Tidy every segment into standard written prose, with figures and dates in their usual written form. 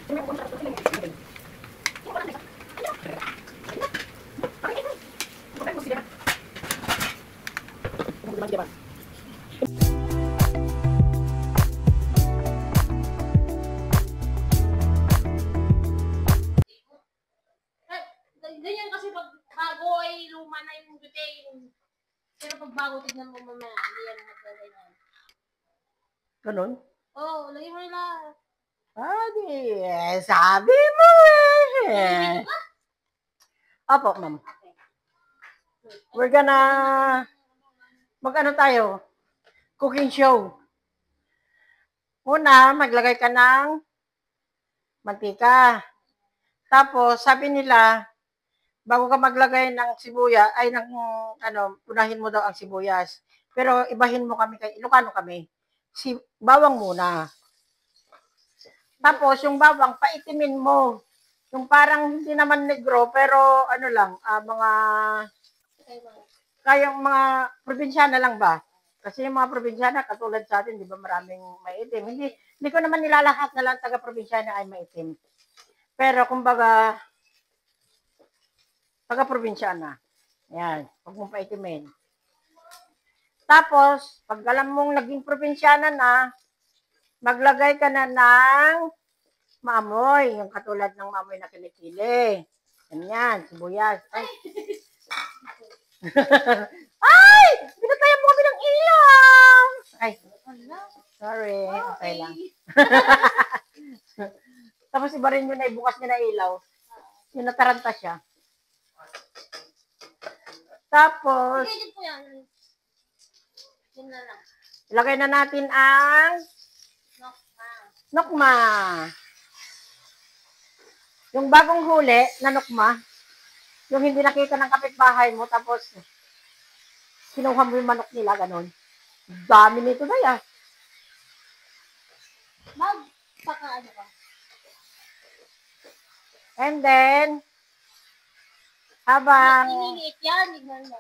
Ganyan kasi pag bago ay luma na yung butane. Pero pag bago, tignan mo mamaya, hindi yan nagkaganyan. Ganon? Oo, lagyan mo nila. Adi, sabi mo eh. Opo, ma'am. We're gonna mag-ano tayo? Cooking show. Una, maglagay ka ng mantika. Tapos, sabi nila, bago ka maglagay ng sibuyas, ay ng ano, unahin mo daw ang sibuyas. Pero ibahin mo kami kay Ilocano kami. Bawang muna. Tapos yung bawang paitimin mo. Yung parang hindi naman negro pero ano lang, mga kayang mga probinsyana lang ba? Kasi yung mga probinsyana katulad sa atin, di ba maraming maitim. Hindi ko naman nilalahat na lang taga-probinsyana ay maitim. Pero kumbaga taga-probinsyana. Yan, huwag mong paitimin. Tapos, pag alam mong naging probinsyana na, maglagay ka na ng maamoy, yung katulad ng maamoy na kilikili. Yan, sibuyas. Ay! Ay! Pinatayan mo kami ng ilaw! Ay, sorry. Okay lang. Tapos iba rin yun na ibukas niya na ilaw. Yung nataranta siya. Tapos, ilagay na natin ang nokma. Yung bagong huli na nokma, yung hindi nakita ng kapitbahay mo, tapos kinuha mo yung manok nila, ganun. Dami nito na yan. Magpakaano ka? And then, habang... Ininiit yan, ignan mo.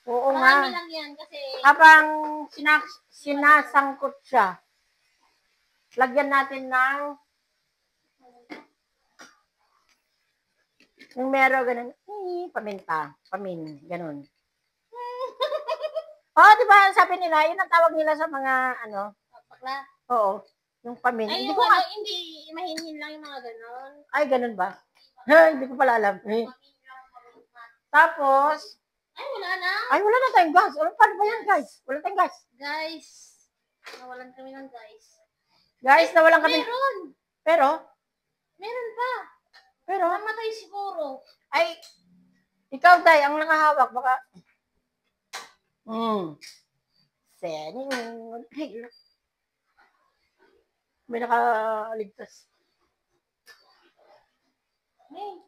Oo Marami nga. lang yan kasi... Habang sinasangkot siya, lagyan natin ng yung mero, ganun, paminta, ganun. Oh, di ba, sabi nila, yun ang tawag nila sa mga, ano? Bakla? Oo, yung paminta. Ay, Hindi yung ko hindi, mahinhin lang yung mga ganon. Ay, ganun ba? Hindi ko pala alam. Tapos, wala na. Ay, wala na tayong gas. Paano ba yan, guys? Wala tayong gas. Guys, nawalan kami ng guys. Guys, nawalan kami. Meron. Pero? Meron pa. Pero? Namatay siguro. Ay, ikaw, Day, ang nakahawak. Baka, Sening. May nakaligtas. Hey.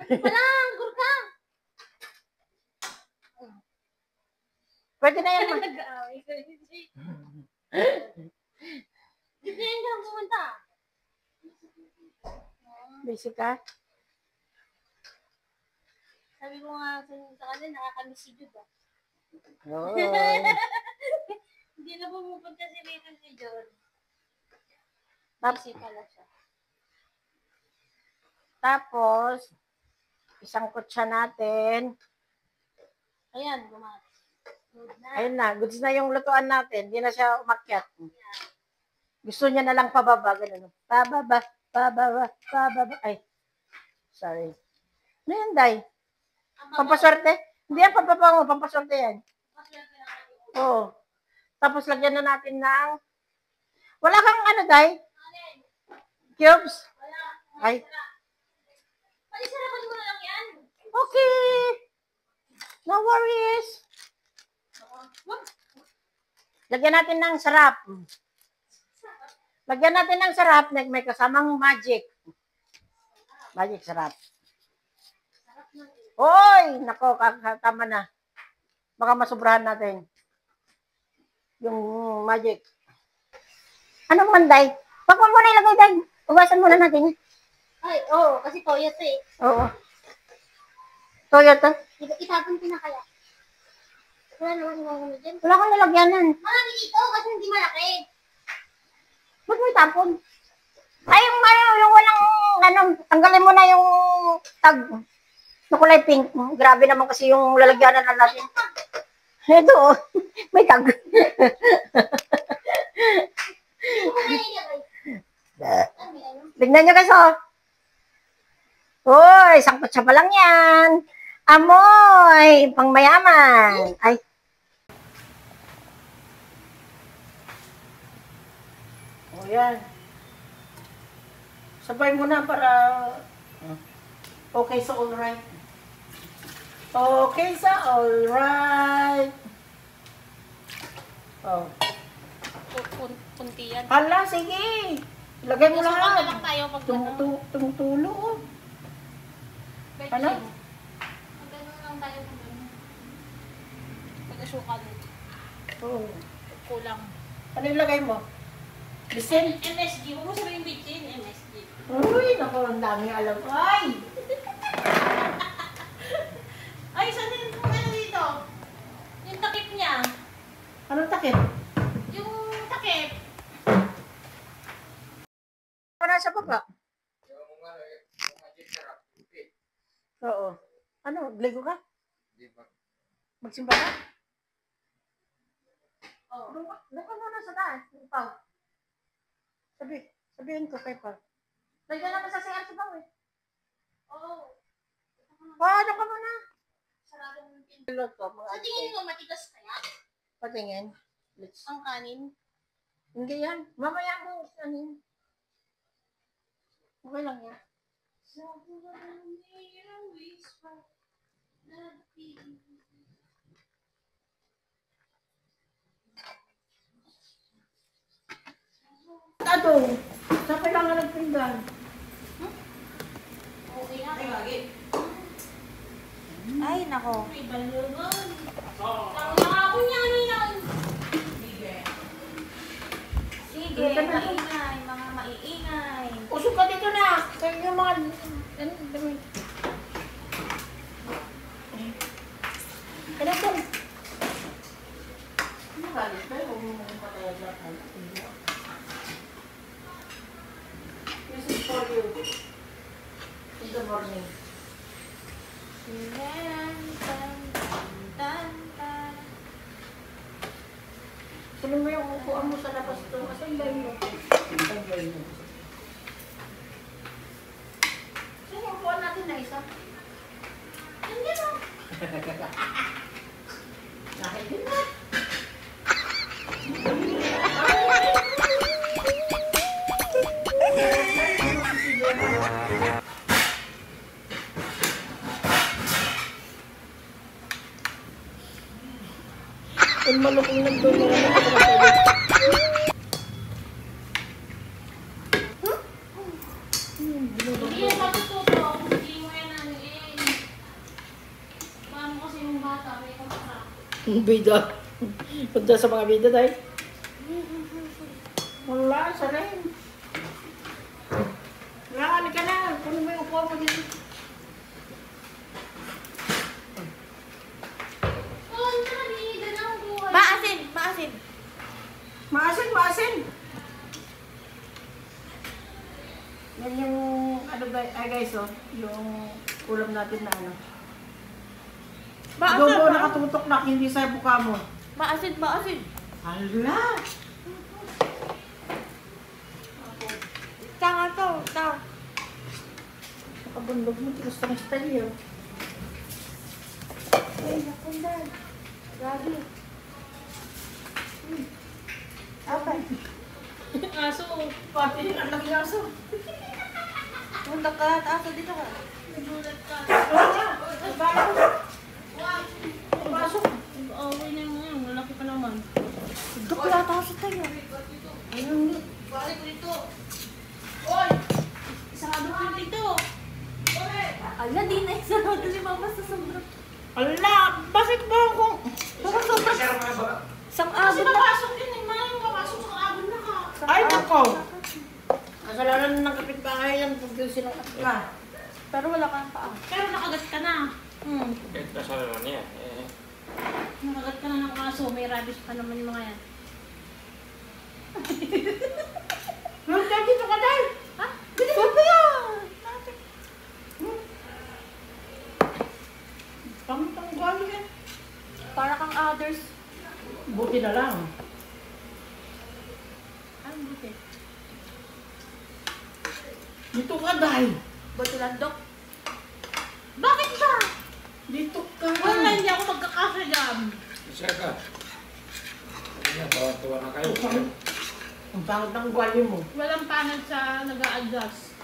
Palang, gurka. Pwede na yan. Hindi yan lang pumunta. Busy ka? Sabi ko nga sa kanila, nakakamiss si Jude ah. Oo. Hindi na pumupunta si Rito si John. Busy pala siya. Tapos, isang kutsa natin. Ayan, gumati. Good na. Ayun na, goods na yung lutuan natin. Hindi na siya umakyat. Gusto niya na lang pababa. Ganun. Pababa, pababa, pababa. Ay, sorry. Ano yan, Day? Pampaswerte? Hindi yan, pampapango. Pampaswerte yan. Oo. Tapos lagyan na natin ng... Wala kang ano, Day? Cubes? Ay. Palisarapan mo na lang yan. Okay. No worries. Lagyan natin ng sarap. Lagyan natin ng sarap na may kasamang magic. Magic sarap. Hoy! Nako, tama na. Baka masubrahan natin. Yung magic. Anong manday? Wag mo muna ilagay, Day. Ugasan muna natin. Ay, oo, kasi toyo to eh. Oo. Toyo to? Itapon ko na kaya. Wala naman gumagano dyan. Wala kang lalagyanan. Marami dito kasi hindi malaki. Ba't mo itapon? Ay, yung walang, ano, tanggalin mo na yung tag na kulay pink. Grabe naman kasi yung lalagyanan na natin. Ito, oh. May tag. Tignan nyo guys, oh. Uy, sangkot siya pa lang yan. Amoy, pang mayaman. Ay. O, yan. Sabay mo na para okay sa all right. Okay sa all right. Oh. Punti yan. Hala, sige. Lagay mo Susukan na lahat. lang tayo pag Tumutulo, oh. Ano? Magano lang tayo pag ano. Pag-asukan. Oo. Kulang. Ano yung lagay mo? Bisin? MSG. Huwag mo sabihin bitchin. MSG. Uy, naku, ang dami alam. Ay! Ay, saan din yung ano dito? Yung takip niya. Anong takip? Yung takip. Para sa baba. Oo. Ano, gligo ka? Magsimba ka? Oh. Doon ka muna sa taas. Pao. Sabihin ko kay Pao. Nandiyan naman sa CR si Pao eh. Oo. Paano ka muna? Sarado mo yung pinto. Luto, mga Sa tingin mo, matigas kaya? patingin. Let's... Ang kanin? Hindi yan. Mamaya mo. Ano yun? Okay lang yan. Ato, sa kailangan nagpinggan. Okay na. Ay, nako. May balungan. Ang nakako niya, ano yan? Sige, maingay, mga maiingay. Usok ka dito na. Kaya yung mga... Ano, dami. Ano ito? Ano galit ba? Huwag mo mong patayag lang. This is for you. In the morning. Tan, tan, tan, tan. Sino mo yung upuan mo sa labas ito? Asan ba yun? Asan ba yun? Sino yung upuan natin na isa? Hindi mo. Nakit din na. Ang malupong nandun na Hindi yan matututo. Kung hindi mo yan ano eh. Paano kasi yung bata? May kamarap. bida. Punta sa mga bida tayo. Wala, sa rin. Wala, ka na. Kunin mo yung upuan mo dito. Oh, nakalimutan na ang buhay. Maasin, maasin. Maasin, maasin. Yan yung, ano ba, ay guys, oh, yung ulam natin na ano. Maasin, Adobo nakatutok na, hindi sa buka mo. maasin, maasin. Hala! Tanga to, tanga. Nakabundog mo, tinusta-nusta niyo. Ay, nakundan. Grabe. Okay. Aso. Pati ang laki ng aso. Punta ka, aso dito ka. Nagulat ka. Pasok. Okay na yung ngayon. Malaki pa naman. Dukla tayo tayo. Ayun. Balik dito. Oy! Isarado ko yung dito. Ala, di na isa na si mama sa sobrang. Ala, bakit ba ako? Parang sobrang. Isang Kasi abot na. papasok yun eh. Malang papasok sa kaabon na ka. Ay, nako. Kasalanan ng kapitbahay yan pag sinukat ka. Pero wala kang paa. Pero nakagat ka na. Hmm. Kahit kasalanan niya, Nakagat ka na ng aso, may rabies pa naman yung mga yan. Dito ka dahil. Ha? Dito ba yan? Pangtanggal yan. Para kang others. Buti na lang. Ano buti? Dito ka dahil. Batulandok. Bakit ba? Dito ka. Wala, hindi ako magkakasya dyan. Isa ka. Kaya tawa-tawa na kayo. Ang pangit ng gwali mo. Walang panad sa nag-a-adjust.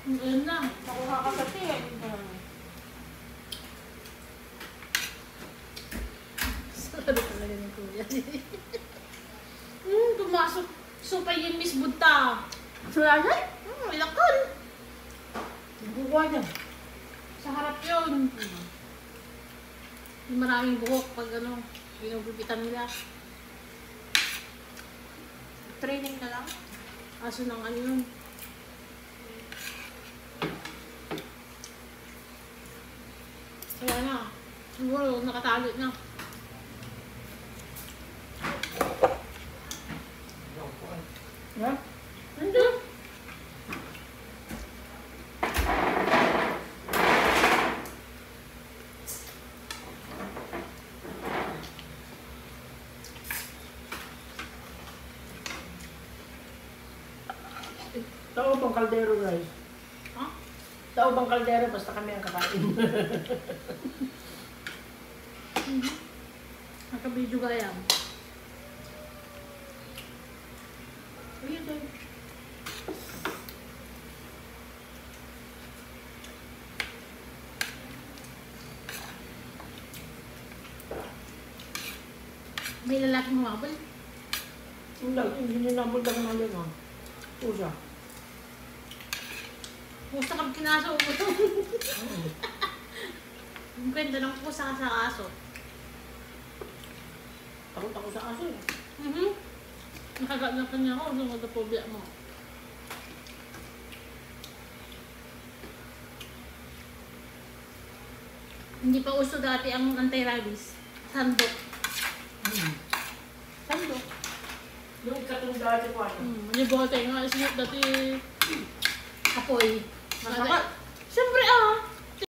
Ayun na. Nakuha ka sa tiyan. Sabi talaga ni Kuya. Pumasok. Supay yung Miss Budta. Sulayan? Ilakal. Buwa niya. Sa harap yun. Yung maraming buhok pag ano, ginugupitan nila. Training na lang. Aso ng ano yun. Kaya na. Siguro nakatalo na. Ha? Nandun. Tao bang kaldero, guys? Ha? Tao bang kaldero, basta kami ang kakain. Nakabidyo ka yan. Ayun doon. May lalaking mabal. Hindi niya nabuldag na yun, ha? Pusa. Pusa kang kinaso ko to. Ang kwento ng pusa ka sa aso. Takot ako sa aso, eh. Nakagat niya ako nung magpobia mo. Hindi pa uso dati ang anti-rabies. Sandok. Sandok. Yung katong dati ko, ano? Yung bote nga, isinip dati apoy. Masakit. Siyempre